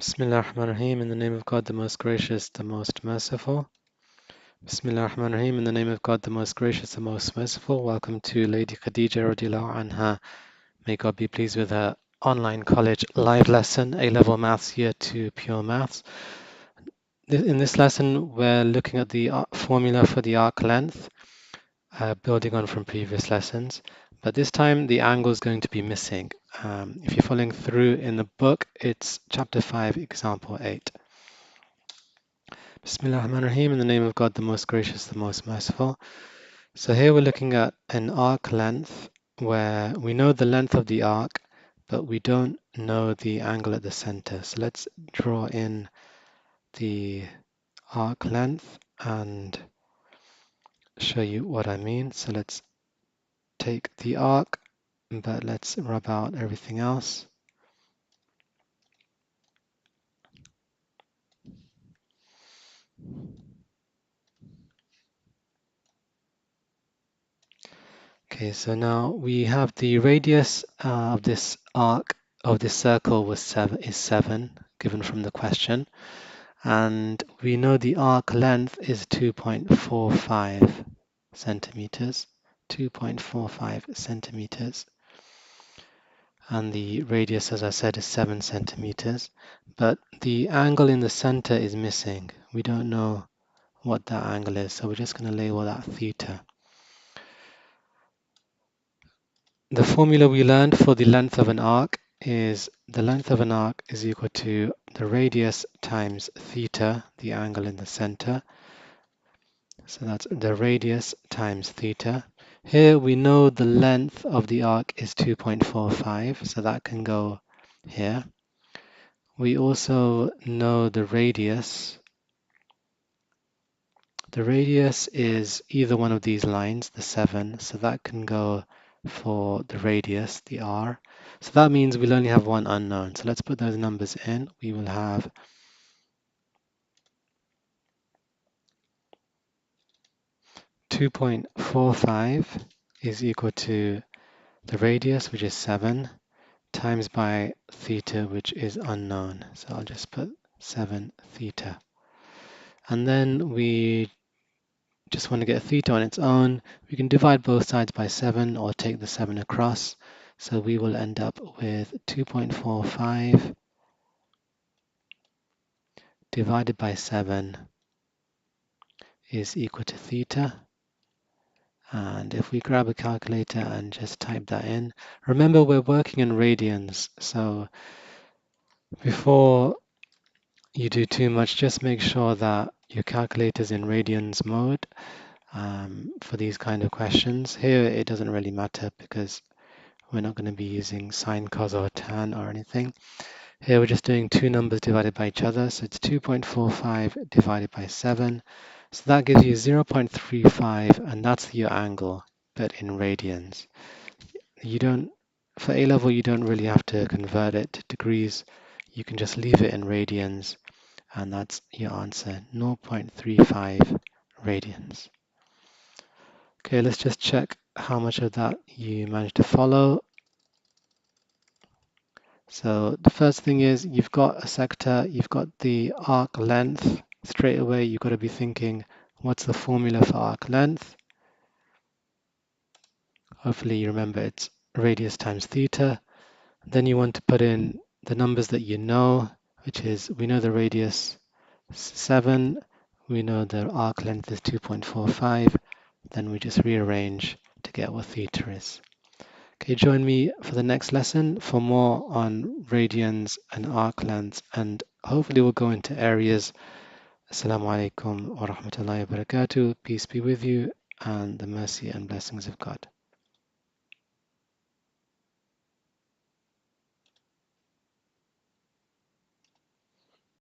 Bismillah ar-Rahman ar-Rahim, in the name of God, the most gracious, the most merciful. Bismillah ar-Rahman ar-Rahim, in the name of God, the most gracious, the most merciful. Welcome to Lady Khadija radiallahu anha. May God be pleased with her online college live lesson, A-level maths year 2 pure maths. In this lesson, we're looking at the formula for the arc length, building on from previous lessons. But this time, the angle is going to be missing. If you're following through in the book, it's chapter 5, example 8. Bismillah ar-Rahman ar-Rahim, in the name of God, the most gracious, the most merciful. So here we're looking at an arc length where we know the length of the arc, but we don't know the angle at the center. So let's draw in the arc length and show you what I mean. So let's take the arc, but let's rub out everything else. Okay, so now we have the radius of this arc of this circle is 7, given from the question, and we know the arc length is 2.45 centimeters, 2.45 centimeters, and the radius, as I said, is 7 centimeters, but the angle in the center is missing. We don't know what that angle is, so we're just going to label that theta. The formula we learned for the length of an arc is the length of an arc is equal to the radius times theta, the angle in the center. So that's the radius times theta. Here we know the length of the arc is 2.45, so that can go here. We also know the radius. The radius is either one of these lines, the 7, so that can go for the radius, the r. So that means we'll only have one unknown. So let's put those numbers in. We will have 2.45 is equal to the radius, which is 7, times by theta, which is unknown. So I'll just put 7 theta. And then we just want to get theta on its own. We can divide both sides by 7 or take the 7 across. So we will end up with 2.45 divided by 7 is equal to theta. And if we grab a calculator and just type that in, remember we're working in radians. So before you do too much, just make sure that your calculator's in radians mode for these kind of questions. Here it doesn't really matter because we're not going to be using sine, cos, or tan or anything. Here we're just doing two numbers divided by each other. So it's 2.45 divided by 7. So that gives you 0.35, and that's your angle, but in radians. For A-level, you don't really have to convert it to degrees. You can just leave it in radians, and that's your answer, 0.35 radians. Okay, let's just check how much of that you managed to follow. So the first thing is you've got a sector, you've got the arc length. Straight away, you've got to be thinking, what's the formula for arc length? Hopefully you remember it's radius times theta. Then you want to put in the numbers that you know, which is, we know the radius 7, we know the arc length is 2.45, then we just rearrange to get what theta is. Okay, join me for the next lesson for more on radians and arc lengths, and hopefully we'll go into areas. Assalamu alaikum wa rahmatullahi wa barakatuh. Peace be with you and the mercy and blessings of God.